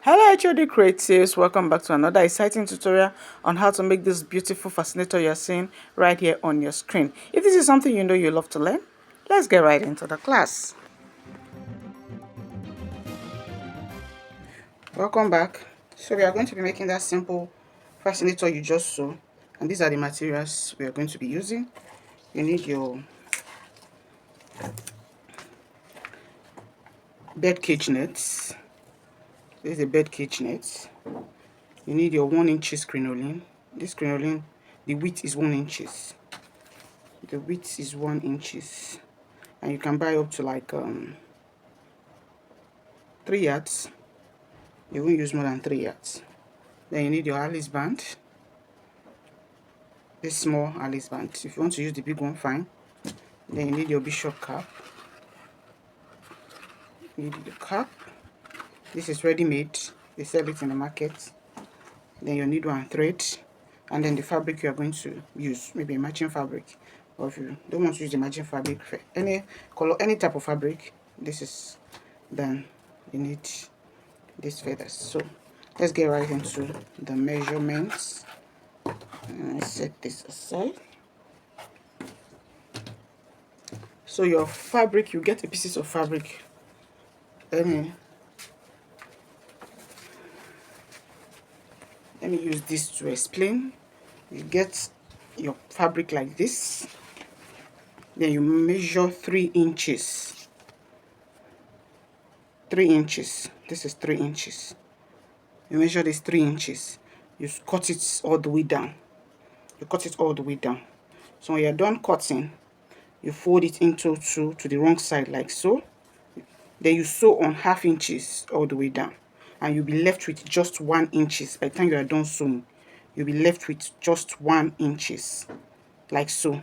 Hello HOD creatives, welcome back to another exciting tutorial on how to make this beautiful fascinator you're seeing right here on your screen. If this is something you know you love to learn, let's get right into the class. Welcome back. So we are going to be making that simple fascinator you just saw, and these are the materials we are going to be using. You need your bed cage nets. This is a bed cage net. You need your 1-inch crinoline. This crinoline, the width is 1 inches. The width is 1 inches, and you can buy up to like 3 yards. You won't use more than 3 yards. Then you need your Alice band, this small Alice band. If you want to use the big one, fine. Then you need your bishop cap. You need the cap. This is ready made, they sell it in the market. Then you need one thread, and then the fabric you are going to use, maybe a matching fabric, or if you don't want to use the matching fabric for any color, any type of fabric, this is, then you need these feathers. So let's get right into the measurements. Set this aside. So your fabric, you get a pieces of fabric. Let me use this to explain. You get your fabric like this, then you measure 3 inches. 3 inches. This is 3 inches. You measure this 3 inches. You cut it all the way down. You cut it all the way down. So when you're done cutting, you fold it into two to the wrong side like so. Then you sew on 1/2 inches all the way down, and you'll be left with just 1 inches. By the time you are done sewing, you'll be left with just 1 inches, like so.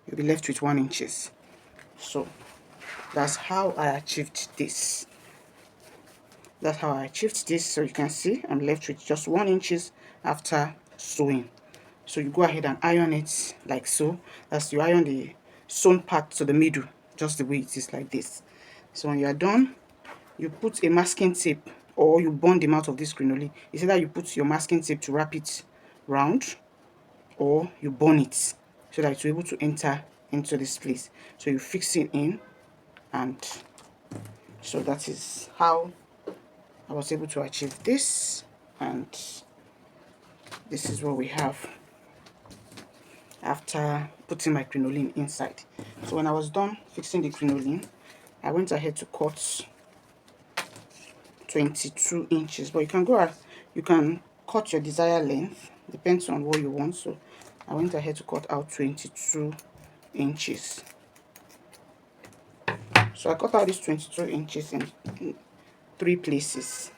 You'll be left with 1 inches. So that's how I achieved this. That's how I achieved this. So you can see I'm left with just 1 inches after sewing. So you go ahead and iron it like so. That's, you iron the sewn part to the middle, just the way it is, like this. So when you are done, you put a masking tape, or you burn the mouth of this crinoline. It's either you put your masking tape to wrap it round, or you burn it so that it's able to enter into this place. So you fix it in, and so that is how I was able to achieve this. And this is what we have after putting my crinoline inside. So when I was done fixing the crinoline, I went ahead to cut 22 inches, but you can you can cut your desired length, depends on what you want. So I went ahead to cut out 22 inches. So I cut out these 22 inches in 3 places.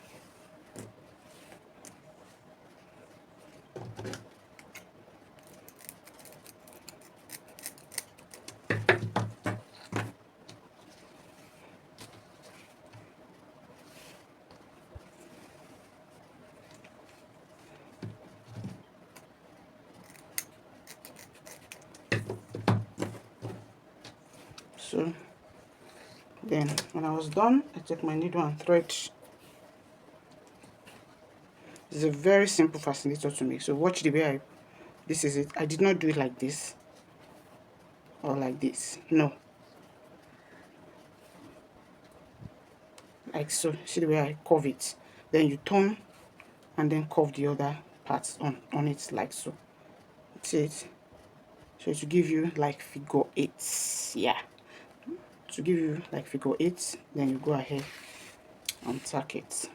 So then when I was done, I took my needle and thread. It's a very simple fascinator to make. So watch the way this is it. I did not do it like this or like this. No. Like so. See the way I curve it. Then you turn and then curve the other parts on it like so. That's it. So to give you like figure 8. Yeah. To give you like figure 8, then you go ahead and tack it.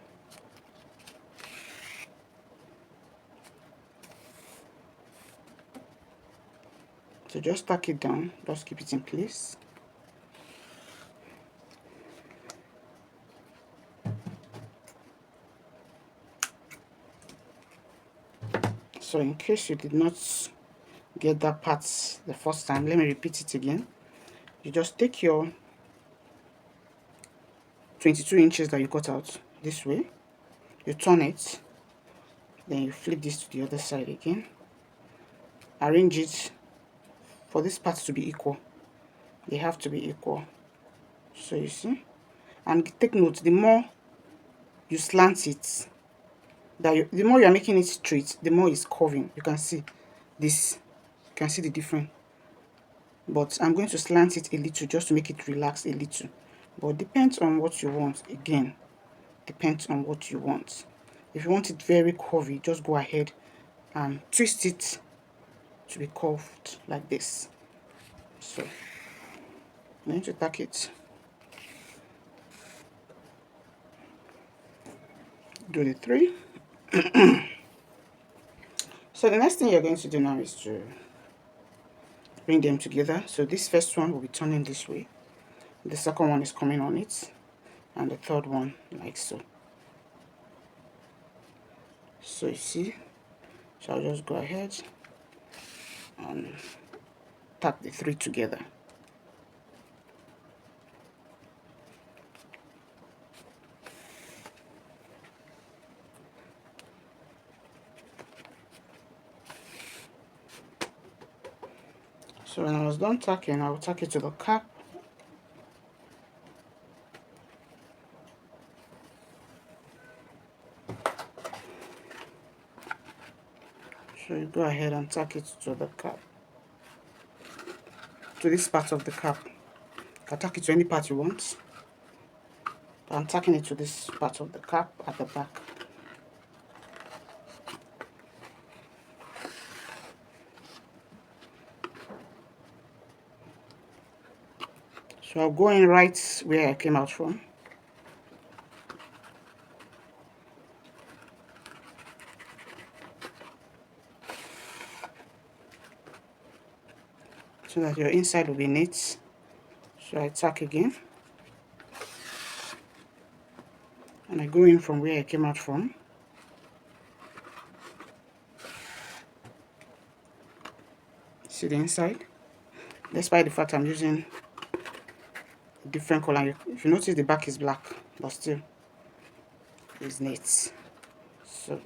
So just tack it down, just keep it in place. So in case you did not get that part the first time, let me repeat it again. You just take your 22 inches that you cut out this way, you turn it, then you flip this to the other side again, arrange it for this part to be equal. They have to be equal. So you see, and take note, the more you slant it, that the more you are making it straight, the more it's curving. You can see this, you can see the difference. But I'm going to slant it a little just to make it relax a little. But depends on what you want. Again, depends on what you want. If you want it very curvy, just go ahead and twist it to be curved like this. So I'm going to tack it. Do the 3. So the next thing you're going to do now is to bring them together. So this first one will be turning this way, the second one is coming on it, and the third one like so. So you see, so I'll just go ahead and tack the 3 together. So when I was done tacking, I will tack it to the cap. So you go ahead and tack it to the cap, to this part of the cap. You can tack it to any part you want. But I'm tacking it to this part of the cap at the back. So I'll go in right where I came out from. So that your inside will be neat. So I tack again. And I go in from where I came out from. See the inside? Despite the fact I'm using a different color. If you notice, the back is black, but still it's neat. So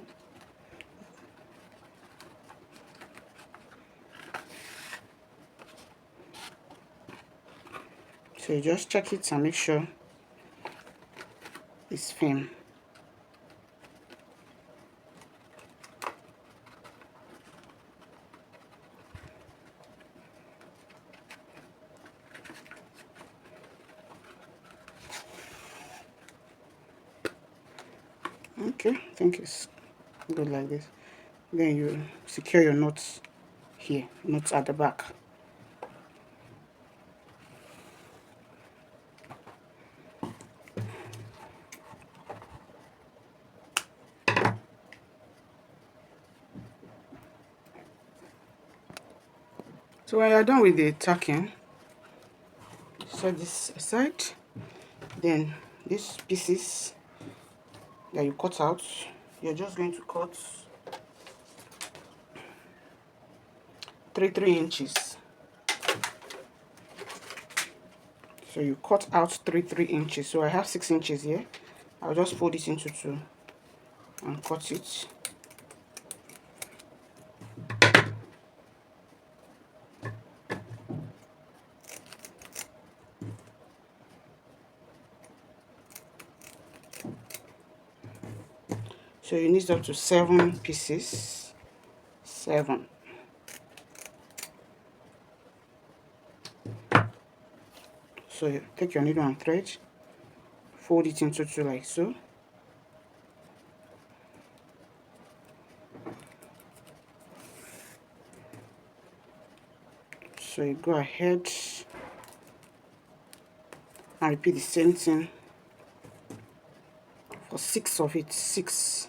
you just check it and make sure it's firm. Okay, I think it's good like this. Then you secure your knots here, knots at the back. So when you're done with the tacking, set this aside. Then these pieces that you cut out, you're just going to cut 3 inches. So you cut out 3 inches. So I have 6 inches here. I'll just fold it into 2 and cut it. So you need up to 7 pieces. 7. So you take your needle and thread, fold it into 2 like so. So you go ahead and repeat the same thing for 6 of it. 6.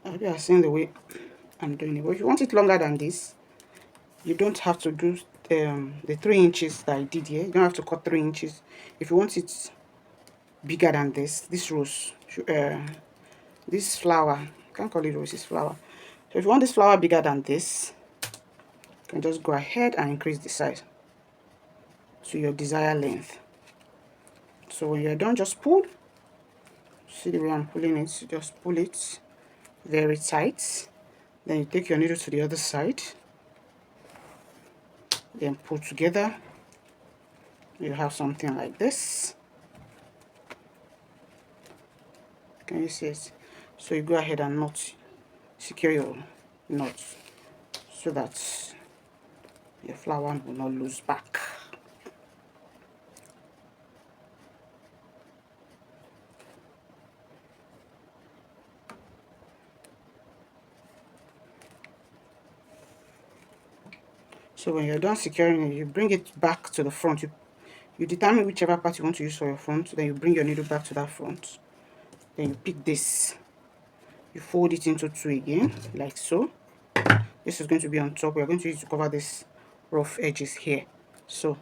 I hope you are seeing the way I'm doing it. But if you want it longer than this, you don't have to do the 3 inches that I did here. You don't have to cut 3 inches. If you want it bigger than this rose, this flower, I can't call it rose, it's flower. So if you want this flower bigger than this, you can just go ahead and increase the size to your desired length. So when you're done, just pull. See the way I'm pulling it? Just pull it very tight. Then you take your needle to the other side, then pull together. You have something like this. Can you see it? So you go ahead and knot, secure your knot so that your flower will not lose back. So when you're done securing it, you bring it back to the front. You determine whichever part you want to use for your front. Then you bring your needle back to that front. Then you pick this. You fold it into two again, like so. This is going to be on top. We're going to use it to cover this rough edges here. So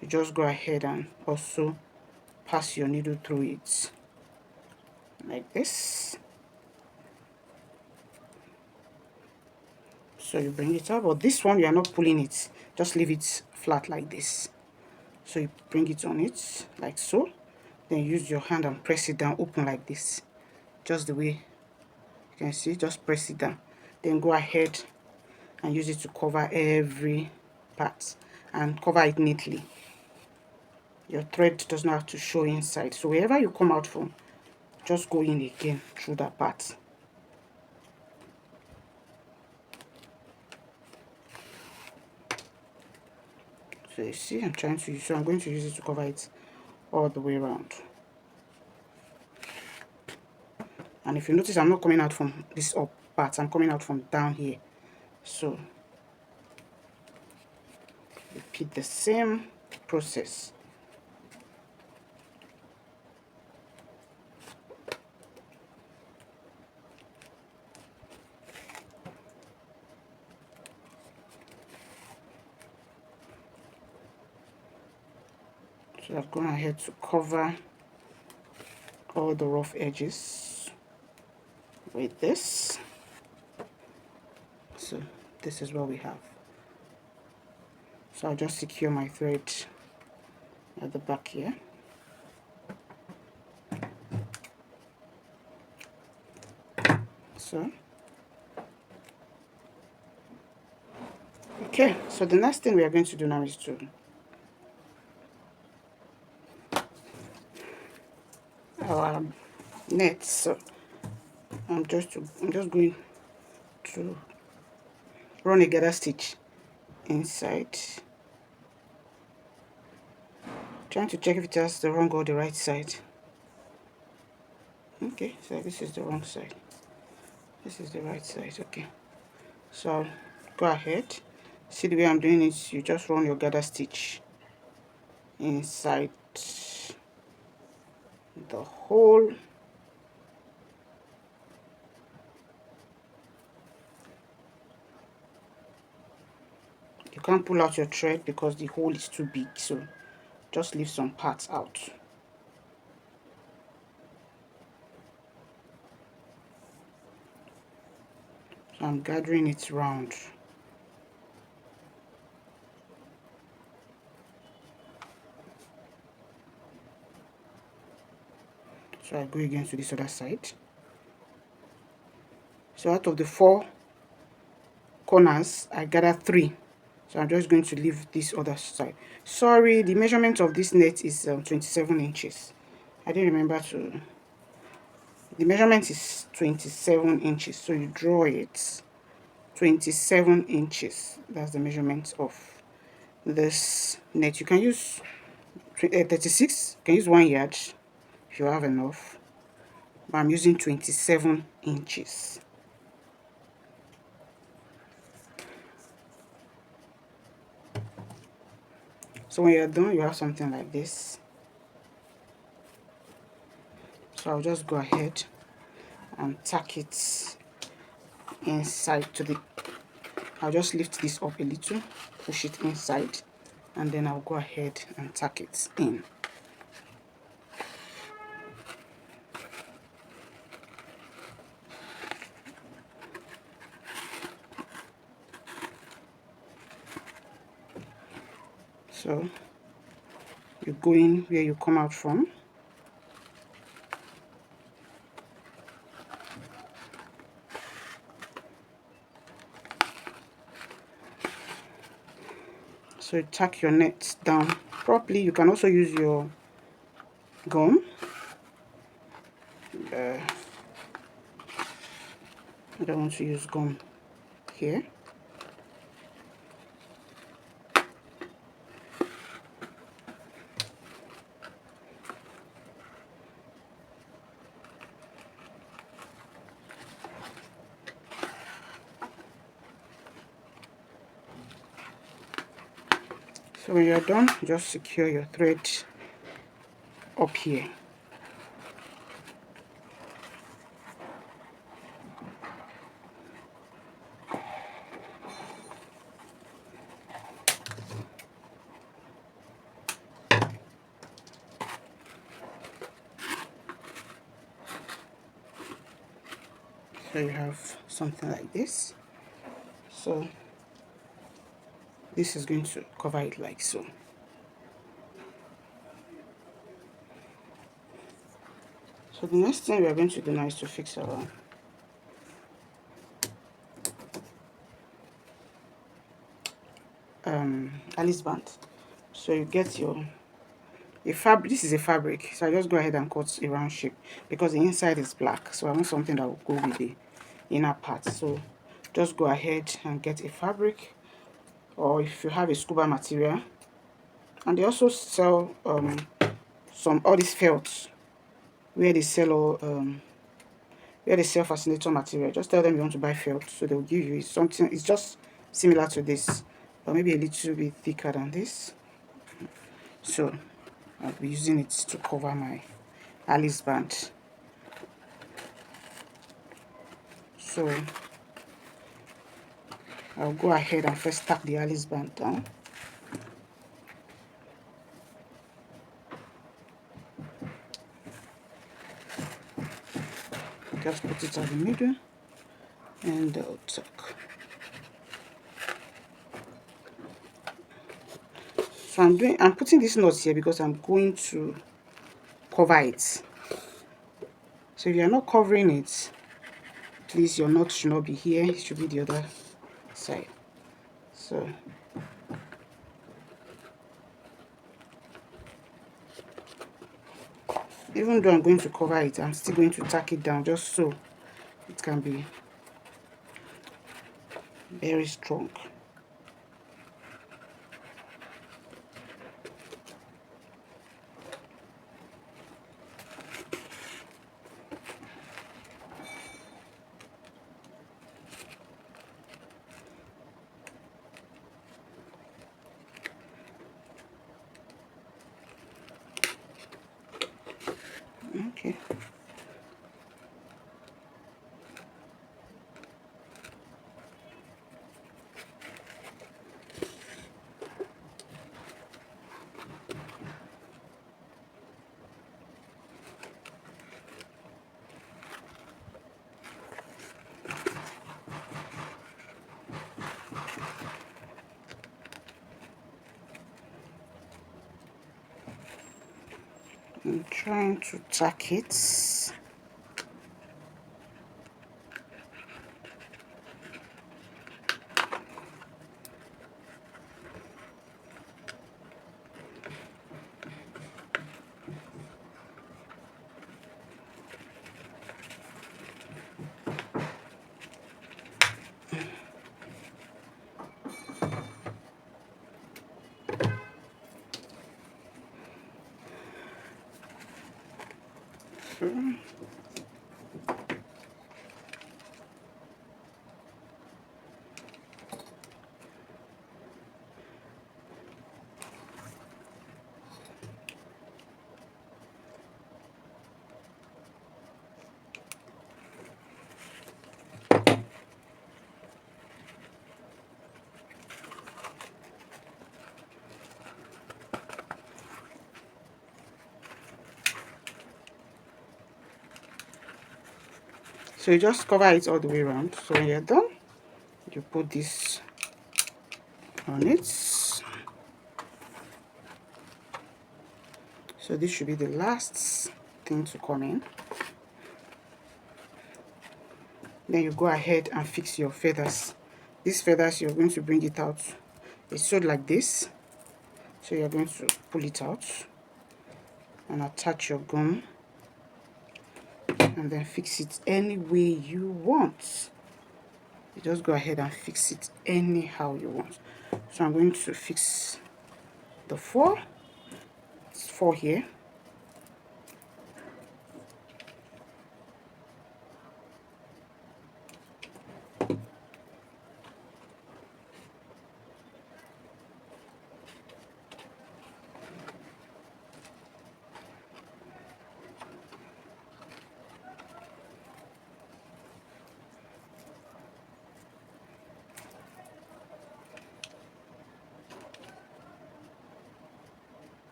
you just go ahead and also pass your needle through it, like this. So you bring it up, but this one you are not pulling it, just leave it flat like this. So you bring it on it like so, then use your hand and press it down, open like this, just the way you can see. Just press it down, then go ahead and use it to cover every part and cover it neatly. Your thread does not have to show inside, so wherever you come out from, just go in again through that part. So you see, I'm going to use it to cover it all the way around. And if you notice, I'm not coming out from this up part, I'm coming out from down here. So repeat the same process. So I've gone ahead to cover all the rough edges with this. So this is what we have. So I'll just secure my thread at the back here. So okay, so the next thing we are going to do now is to our net. So I'm just going to run a gather stitch inside, trying to check if it has the wrong or the right side. Okay, so this is the wrong side, this is the right side. Okay, so I'll go ahead. See the way I'm doing it, you just run your gather stitch inside the hole. You can't pull out your thread because the hole is too big, so just leave some parts out. So I'm gathering it round. So I go again to this other side. So out of the 4 corners, I gather 3. So I'm just going to leave this other side. Sorry, the measurement of this net is 27 inches. I didn't remember to. The measurement is 27 inches. So you draw it 27 inches. That's the measurement of this net. You can use 36. You can use 1 yard if you have enough. But I'm using 27 inches. So when you're done, you have something like this. So I'll just go ahead and tack it inside to the, I'll just lift this up a little, push it inside, and then I'll go ahead and tack it in. So you go in where you come out from, So you tack your net down properly. You can also use your gum. I don't want to use gum here. So when you're done, just secure your thread up here. So you have something like this. So this is going to cover it like so. So the next thing we are going to do now is to fix our Alice band. So you get your fabric. This is a fabric, so I just go ahead and cut a round shape because the inside is black, so I want something that will go with the inner part. So just go ahead and get a fabric, or if you have a scuba material. And they also sell all these felts where they sell Facinator material. Just tell them you want to buy felt, so they'll give you something. It's just similar to this, but maybe a little bit thicker than this. So I'll be using it to cover my Alice band. So I'll go ahead and first tack the Alice band down. Just put it at the middle and I'll tack. So I'm putting this knot here because I'm going to cover it. So if you're not covering it, please, your knot should not be here, it should be the other side. So even though I'm going to cover it, I'm still going to tack it down just so it can be very strong. Okay. I'm trying to tack it. So you just cover it all the way around. So when you're done, you put this on it. So this should be the last thing to come in. Then you go ahead and fix your feathers. These feathers, you're going to bring it out. It's sewed like this. So you're going to pull it out and attach your gum, and then fix it any way you want. You just go ahead and fix it anyhow you want. So I'm going to fix the 4. It's 4 here.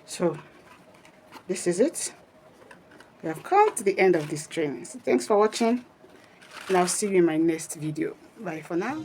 So this is it. We have come to the end of this training. So thanks for watching, and I'll see you in my next video. Bye for now.